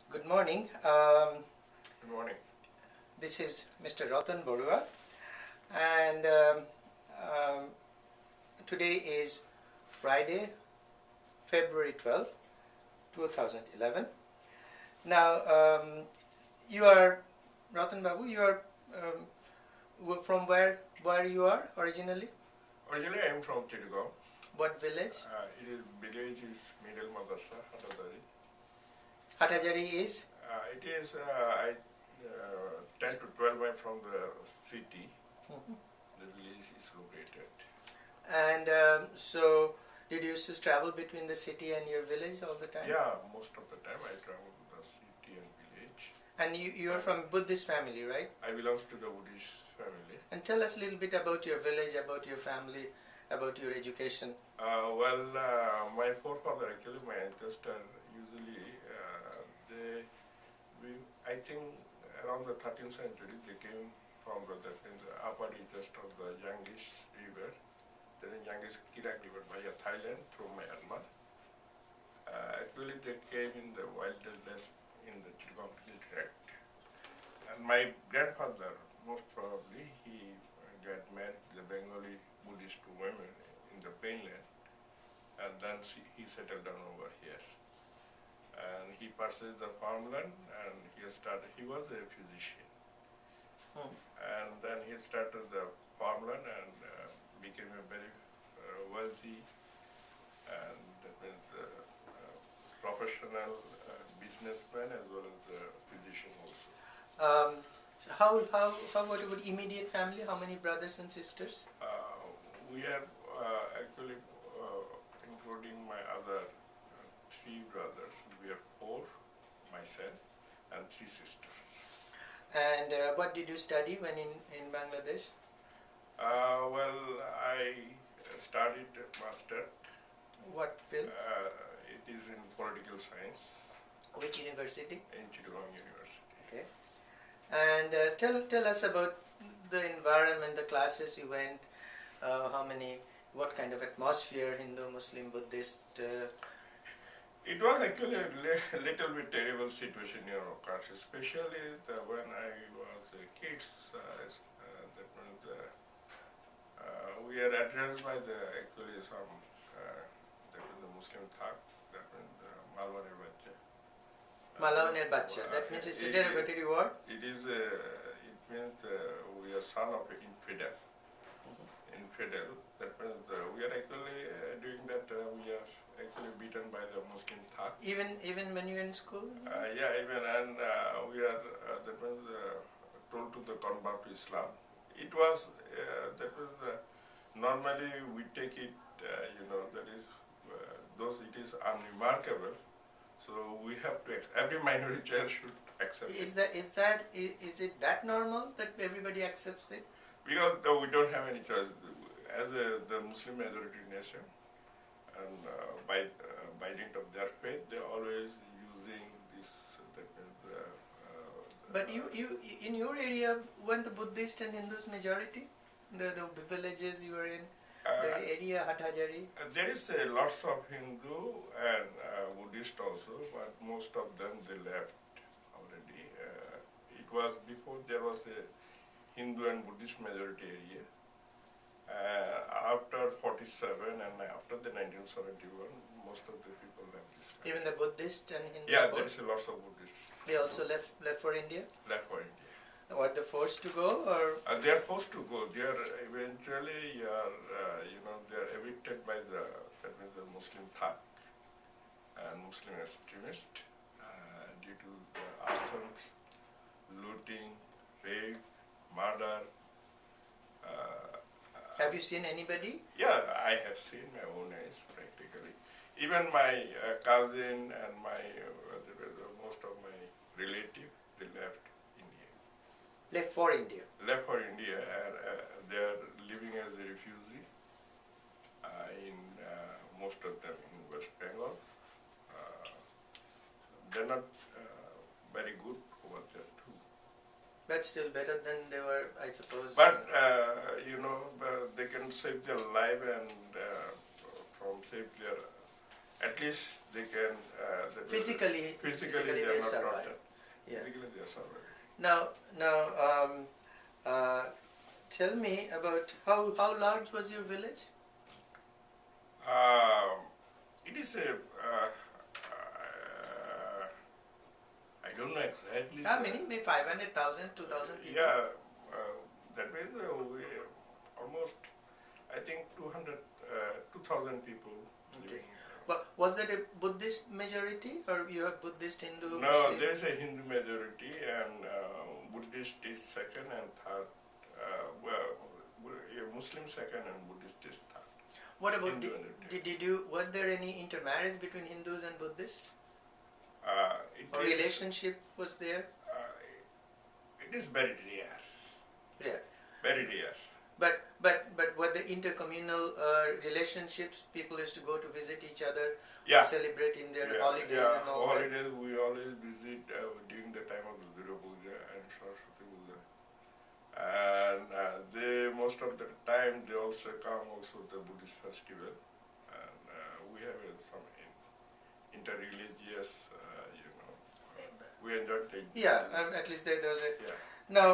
Good morning. Good morning. This is Mr. Ratan Barua, and today is Friday, February 12th, 2011. Now, you are Ratan Babu. You are from where you are originally? Originally, I am from Chittagong. What village? Village is Middle Madrasa, Hatadari. Hatajari is? It is 10 to 12 miles from the city. The village is located. And so, did you used to travel between the city and your village all the time? Yeah, most of the time I travel to the city and village. And you are from Buddhist family, right? I belong to the Buddhist family. And tell us a little bit about your village, about your family, about your education. My forefather, actually, my ancestor, usually, I think around the 13th century, they came from the upper reaches of the Ganges River, the Ganges Kirak River via Thailand through Myanmar. Actually, they came in the wilderness in the Chittagong tract. And my grandfather, most probably, he got married the Bengali Buddhist women in the mainland, and then he settled down over here. And he purchased the farmland, and he was a physician. And then he started the farmland and became a very wealthy and professional businessman as well as the physician also. So how about your immediate family? How many brothers and sisters? We are actually, including my other three brothers, we are four, myself, and three sisters. And what did you study when in Bangladesh? I studied master. What field? It is in political science. Which university? In Chittagong University. Okay. And tell us about the environment, the classes you went, what kind of atmosphere, Hindu, Muslim, Buddhist? It was actually a little bit terrible situation in our country, especially when I was a kid. We are addressed by the Muslim thug, that means Malwaner Bacha. Malwaner Bacha. That means it's a derogatory word? It means we are son of an infidel. Infidel. That means we are actually doing that. We are actually beaten by the Muslim thug. Even when you were in school? Yeah, even, and we are told to the convert to Islam. It was normally we take it, it is unremarkable. So we have to, every minority child should accept it. Is it that normal that everybody accepts it? Because we don't have any choice. As the Muslim majority nation, and by dint of their faith, they are always using this. But you in your area, weren't the Buddhist and Hindus majority? The villages you were in, the area Hatajari? There is lots of Hindu and Buddhist also, but most of them they left already. It was before there was a Hindu and Buddhist majority area. After 47 and after the 1971, most of the people left this country. Even the Buddhist and Hindu? Yeah, there is lots of Buddhists. They also left for India? Left for India. Were they forced to go, or? They are forced to go. They are eventually, they are evicted by the Muslim thug and Muslim extremist due to the arsons, looting, rape, murder. Have you seen anybody? Yeah, I have seen my own eyes practically. Even my cousin and most of my relatives, they left India. Left for India? Left for India. They are living as a refugee most of them in West Bengal. They're not very good over there too. But still better than they were, I suppose. But they can save their life and save their at least they can physically they they are not survive. tortured. Yeah. Physically they are surviving. Now, tell me about how large was your village? It is a I don't know exactly. How many? Maybe 500,000, 2,000 people? Yeah, that means we almost, I think 2,000 people. Okay. Living. But was that a Buddhist majority, or you have Buddhist, Hindu, No, Muslim? there is a Hindu majority, and Buddhist is second and third. Muslim second and Buddhist is third. What about Hindu was there any intermarriage between Hindus and Buddhists? Or is, relationship was there? It is very rare. Yeah. Very rare. But were the intercommunal relationships? People used to go to visit each other, Yeah. celebrate in their Yeah, holidays yeah. and all Holidays that. we always visit during the time of the Durga Puja and Saraswati Puja. And they most of the time they also come also the Buddhist festival, and we have some interreligious, we enjoy the At least there was a. yeah. Now,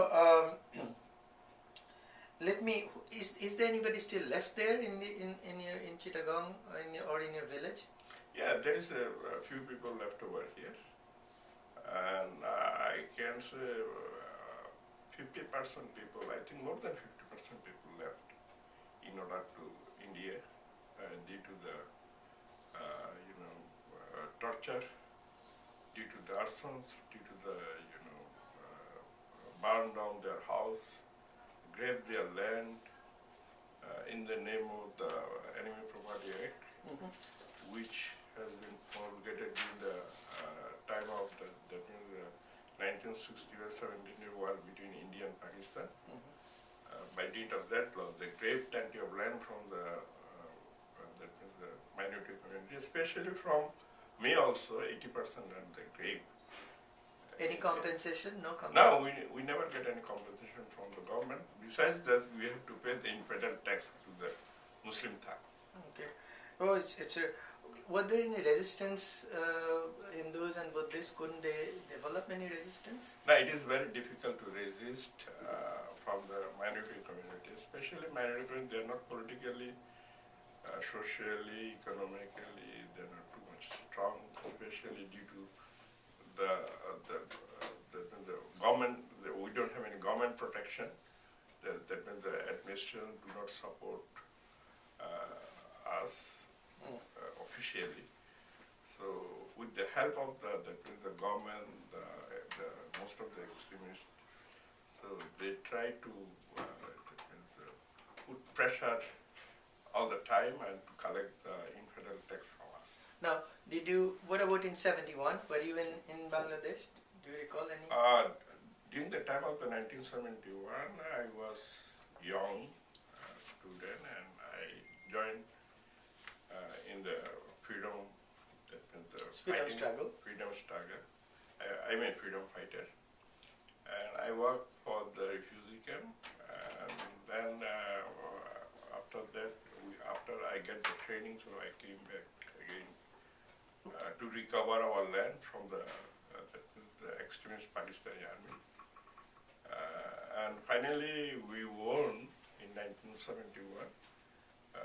let me. Is there anybody still left there in Chittagong or in your village? Yeah, there is a few people left over here, and I can say 50% people, I think more than 50% people left in order to India due to the torture, due to the arsons, due to the burn down their house, grab their land in the name of the Enemy Property Act, which has been promulgated in the time of the 1960-70 war between India and Pakistan. By date of that law, they grabbed plenty of land from the minority community, especially from me also, 80% land they grabbed. Any compensation? No compensation? No, we never get any compensation from the government. Besides that, we have to pay the infidel tax to the Muslim tax. Okay. Oh, was there any resistance? Hindus and Buddhists, couldn't they develop any resistance? No, it is very difficult to resist from the minority community, especially minority community. They are not politically, socially, economically, they are not too much strong, especially due to the government. We don't have any government protection. That means the administration do not support us officially. So with the help of the government, most of the extremists, so they try to put pressure all the time and to collect the infidel tax from us. Now, what about in 71? Were you in Bangladesh? Do you recall any? During the time of the 1971, I was young student, and I joined in the freedom struggle. Freedom struggle. I'm a freedom fighter, and I worked for the refugee camp. And then after that, after I get the training, so I came back again to recover our land from the extremist Pakistani army. And finally, we won in 1971,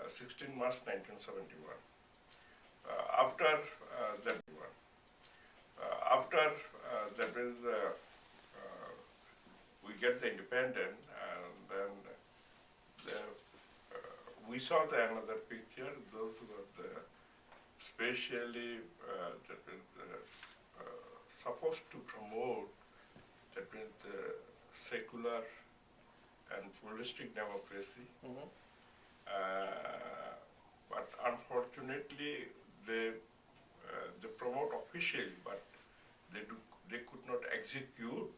16 March 1971. After that is we get the independence, and then we saw another picture. Those were the especially that is supposed to promote that means the secular and pluralistic democracy. But unfortunately, they promote officially, but they could not execute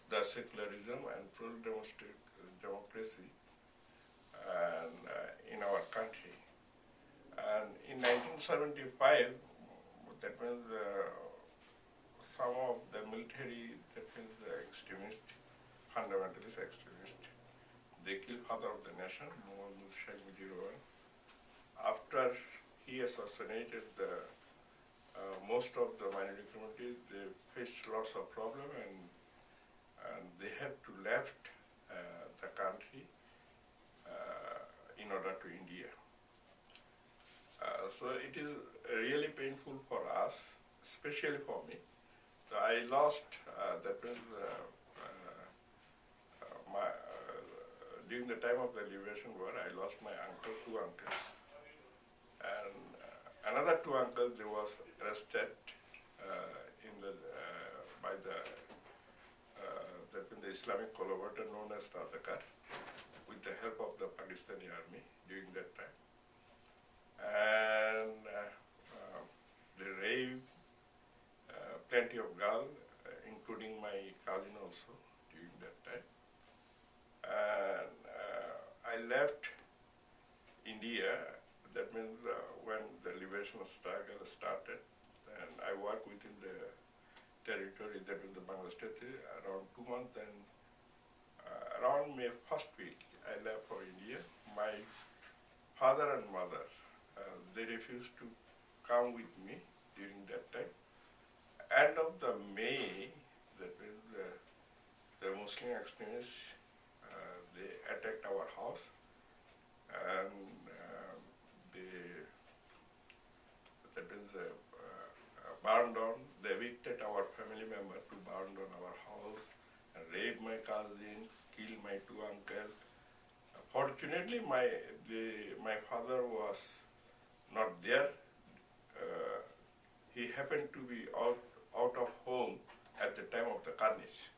the secularism and pluralistic democracy in our country. And in 1975, that means some of the military, that means the extremist, fundamentalist extremist, they killed father of the nation, Muhammad Sheikh Mujibur Rahman. After he assassinated most of the minority communities. They faced lots of problems, and they have to left the country in order to India. So it is really painful for us, especially for me. So I lost during the time of the Liberation War, I lost my uncle, 2 uncles, and another 2 uncles. They was arrested by the Islamic collaborator known as Ratan with the help of the Pakistani army during that time. And they raped plenty of girls, including my cousin also during that time. And I left India. That means when the liberation struggle started, and I worked within the territory, that means the Bangladesh territory, around 2 months. And around May 1st week, I left for India. My father and mother, they refused to come with me during that time. End of the May, that means the Muslim extremists, they attacked our house, and burned down. They evicted our family member to burn down our house, and raped my cousin, killed my 2 uncles. Fortunately, my father was not there. He happened to be out of home at the time of the carnage.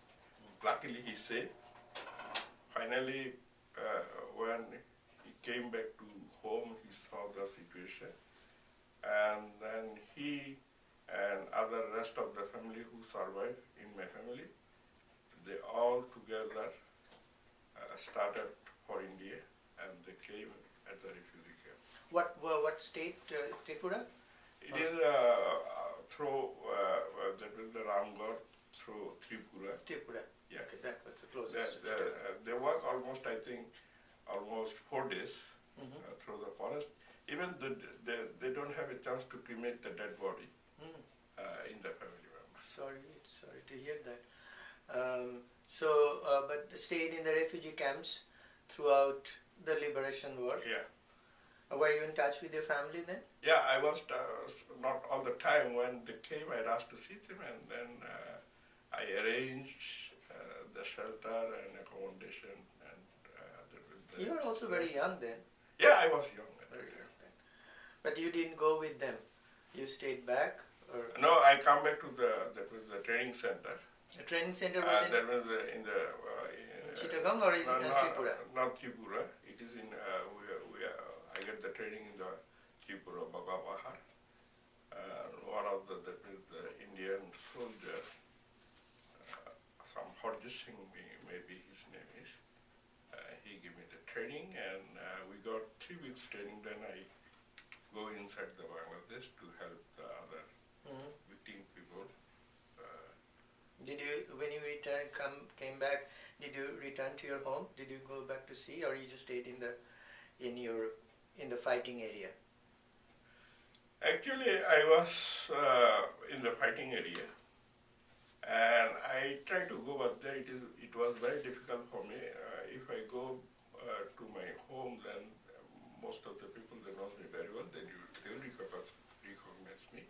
Luckily, he saved. Finally, when he came back to home, he saw the situation, and then he and other rest of the family who survived in my family, they all together started for India, and they came at the refugee camp. What state? Tripura? It is through that is the Ramgarh through Tripura. Tripura. Yeah. Okay, that was the closest. They work almost, I think, almost 4 days through the forest. Even they don't have a chance to cremate the dead body in the family members. Sorry to hear that. But they stayed in the refugee camps throughout the Liberation War. Yeah. Were you in touch with your family then? Yeah, I was not all the time. When they came, I asked to see them, and then I arranged the shelter and accommodation. And you were also very young then. Yeah, I was young. Very young then. But you didn't go with them. You stayed back, or no? I come back to the training center. The training center was that was in Chittagong or in Tripura? Not Tripura. It is in I get the training in the Tripura, Bagapahar. One of the Indian soldier, some Harjit Singh maybe his name is, he gave me the training, and we got 3 weeks training. Then I go inside the Bangladesh to help the other victim people. Did you, when you came back, did you return to your home? Did you go back to sea, or you just stayed in the fighting area? Actually, I was in the fighting area, and I tried to go, but there it was very difficult for me. If I go to my home, then most of the people, they know me very well. They will recognize me.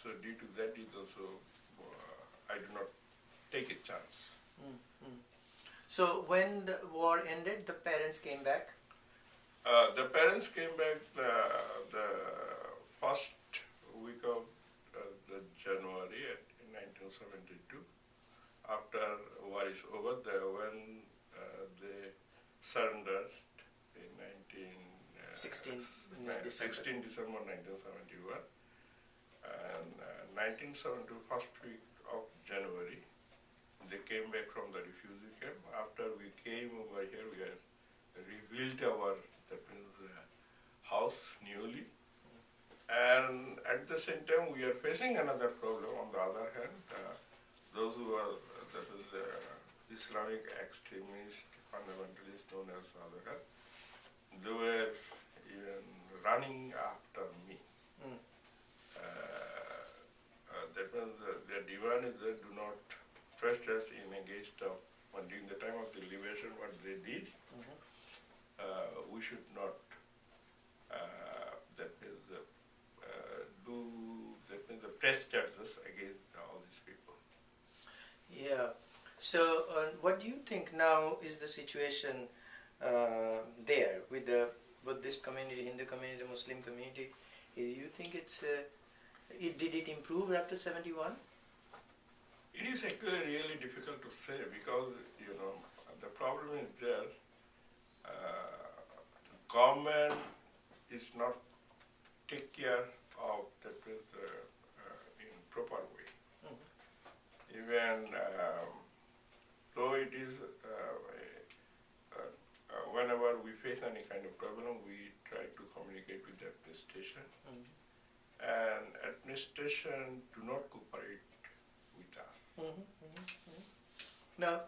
So due to that, it also I do not take a chance. So when the war ended, the parents came back? The parents came back the first week of the January in 1972. After war is over, when they surrendered in 16 December 1971, and 1972 first week of January, they came back from the refugee camp. After we came over here, we had rebuilt our house newly, and at the same time we are facing another problem. On the other hand, those who are Islamic extremists, fundamentalists known as Adhkar, they were even running after me. pressed us in against of during the time of the liberation what they did. We should not the press charges against all these people. Yeah. So, what do you think now is the situation there with the Buddhist community, Hindu community, Muslim community? You think did it improve after 71? It is actually really difficult to say because the problem is there. The government is not take care of that in proper way. Even though it is whenever we face any kind of problem, we try to communicate with the administration, and administration do not cooperate with us. Now,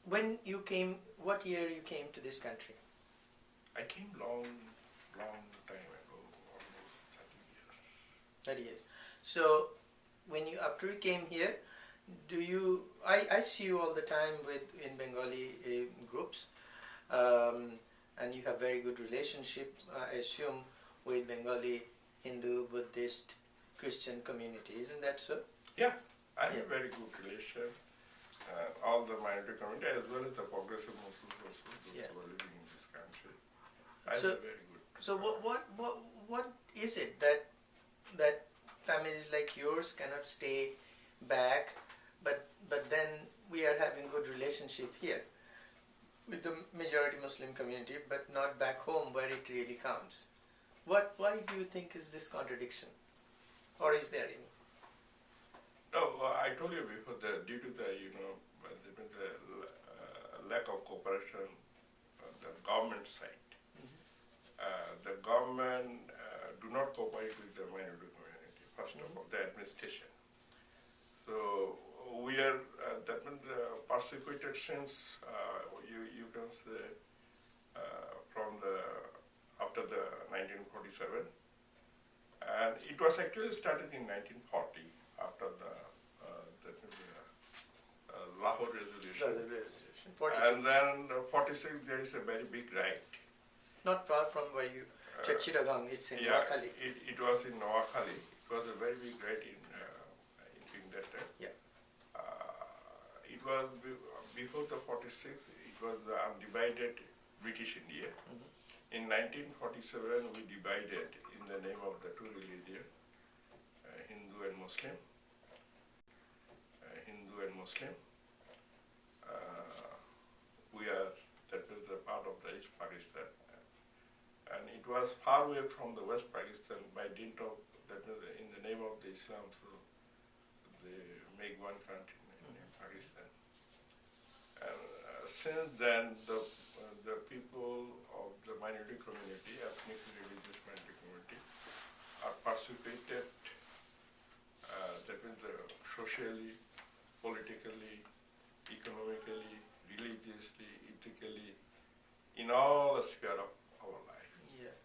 when you came, what year you came to this country? I came long time ago, almost 30 years. 30 years. So, after you came here, I see you all the time in Bengali groups, and you have very good relationship, I assume, with Bengali, Hindu, Buddhist, Christian community. Isn't that so? Yeah, I have a very good relation. All the minority community as well as the progressive Muslims also, those who are living in this country. I have a very good. So what is it that families like yours cannot stay back, but then we are having good relationship here with the majority Muslim community, but not back home where it really counts? Why do you think is this contradiction, or is there any? No, I told you before that due to the lack of cooperation on the government side, the government do not cooperate with the minority community. First of all, the administration. So we are that means persecuted since you can say from after the 1947, and it was actually started in 1940 after the Lahore resolution. And then 46 there is a very big riot. Not far from where you Chittagong, it's in Noakhali. It was in Noakhali. It was a very big riot in that time. Yeah. It was before the 46. It was the undivided British India. In 1947, we divided in the name of the two religions, Hindu and Muslim. We are, that was a part of the East Pakistan. And it was far away from the West Pakistan by dint of, that was in the name of the Islam, so they make one country in Pakistan. And since then, the people of the minority community, ethnic religious minority community, are persecuted, that means socially, politically, economically, religiously, ethically, in all spheres of our life. Yeah.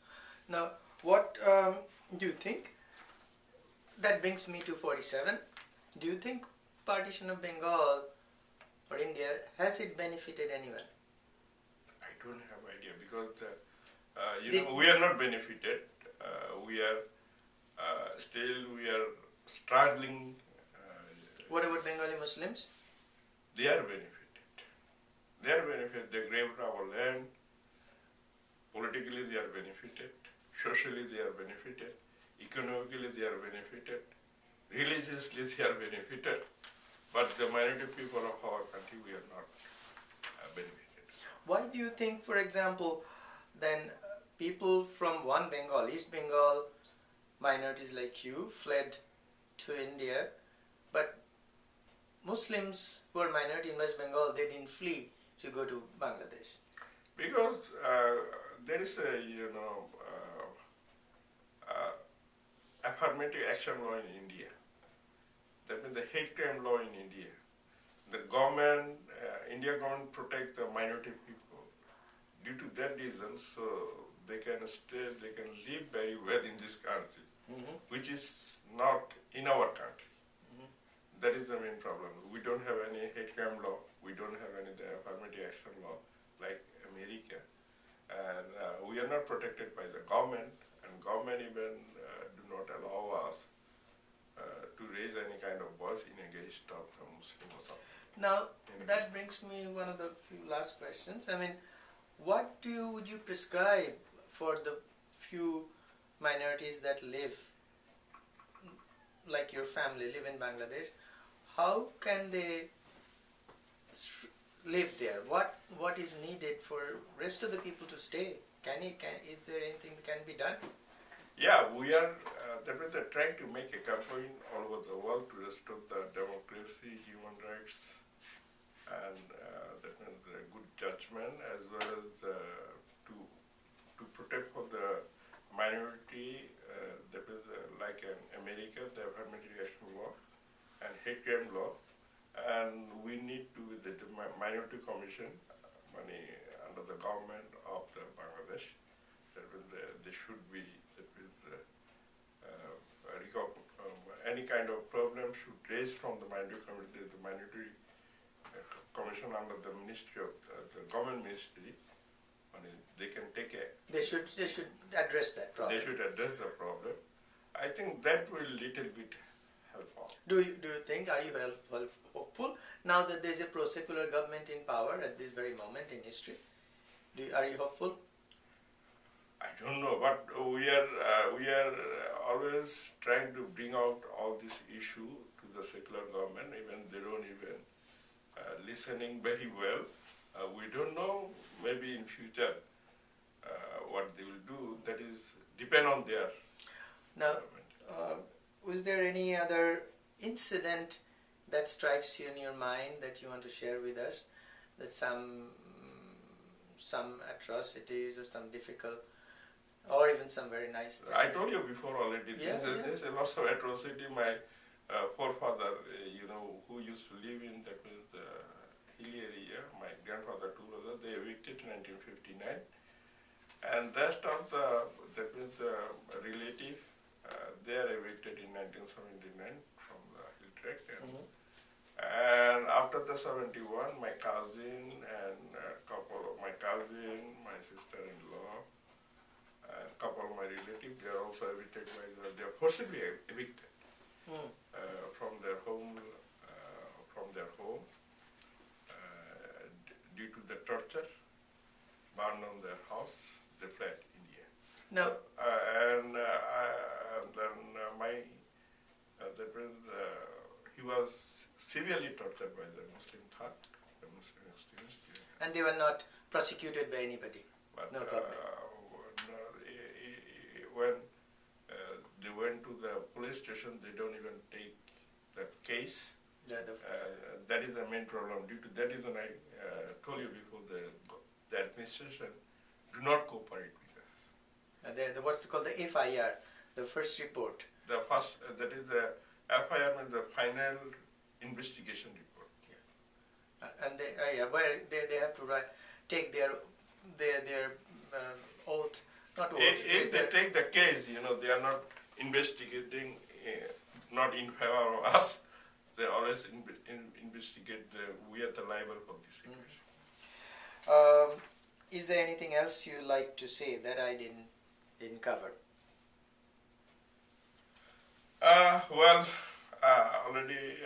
Now, what do you think? That brings me to 47. Do you think partition of Bengal or India, has it benefited anyone? I don't have idea because we are not benefited. We are struggling. What about Bengali Muslims? They are benefited. They grabbed our land. Politically, they are benefited. Socially, they are benefited. Economically, they are benefited. Religiously, they are benefited. But the minority people of our country, we are not benefited. Why do you think, for example, then people from one Bengal, East Bengal, minorities like you, fled to India, but Muslims who are minority in West Bengal, they didn't flee to go to Bangladesh? Because there is a affirmative action law in India. That means the hate crime law in India. The government, India government protect the minority people. Due to that reason, so they can stay, they can live very well in this country, which is not in our country. that is the main problem. We don't have any hate crime law. We don't have any affirmative action law like America. And we are not protected by the government, and government even do not allow us to raise any kind of voice in against of the Muslim or something. Now, that brings me one of the few last questions. I mean, what would you prescribe for the few minorities that live, like your family, live in Bangladesh? How can they live there? What is needed for rest of the people to stay? Is there anything that can be done? Yeah, we are trying to make a campaign all over the world to restore the democracy, human rights, and that means the good judgment, as well as to protect for the minority. That is like in America, the affirmative action law and hate crime law, and we need to the minority commission money under the government of the Bangladesh. That means there should be any kind of problem should raise from the minority community, the minority commission under the ministry of the government ministry. They can take a. They should address that problem. They should address the problem. I think that will little bit helpful. Do you think, are you hopeful now that there is a pro-secular government in power at this very moment in history? Are you hopeful? I don't know, but we are always trying to bring out all this issue to the secular government. Even they don't even listening very well. We don't know. Maybe in future what they will do. That is depend on their now. government. Was there any other incident that strikes you in your mind that you want to share with us? That some atrocities or some difficult, or even some very nice things? I told you before already. Yeah, there's a lot of atrocity. My forefather, who used to live in that means hilly area. My grandfather, two brothers, they evicted in 1959, and rest of the relative. They are evicted in 1979 from the hill tract, and after the 71, my cousin and a couple of my cousin, my sister-in-law, and a couple of my relatives, they are also evicted they are forcibly evicted from their home, due to the torture, burned on their house. They fled India. No. He was severely tortured by the Muslim Thug, the Muslim extremists. Yeah. And they were not prosecuted by anybody? But no problem. When they went to the police station, they don't even take the case. That is the main problem. Due to that reason, I told you before, the administration do not cooperate with us. What's called the FIR, the first report. The first, that is the FIR means the final investigation report. Yeah. And where they have to take their oath, not oath. If they take the case, they are not investigating, not in favor of us. They always investigate we are the liable for this situation. Is there anything else you like to say that I didn't cover? Already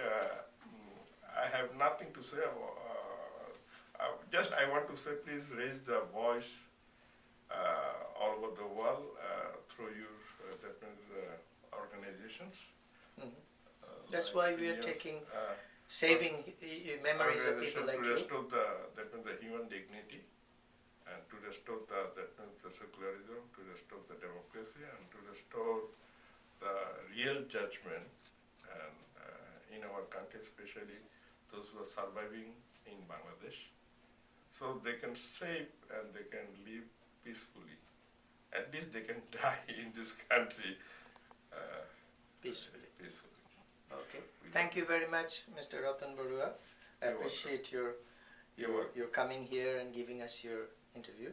I have nothing to say. I want to say, please raise the voice all over the world through your organizations. That's why we are taking saving memories of people like to you. restore the human dignity, and to restore the secularism, to restore the democracy, and to restore the real judgment, and in our country, especially those who are surviving in Bangladesh, so they can save and they can live peacefully. At least they can die in this country peacefully. Peacefully. Okay. Thank you very much, Mr. Ratan Barua. I appreciate your coming here and giving us your interview.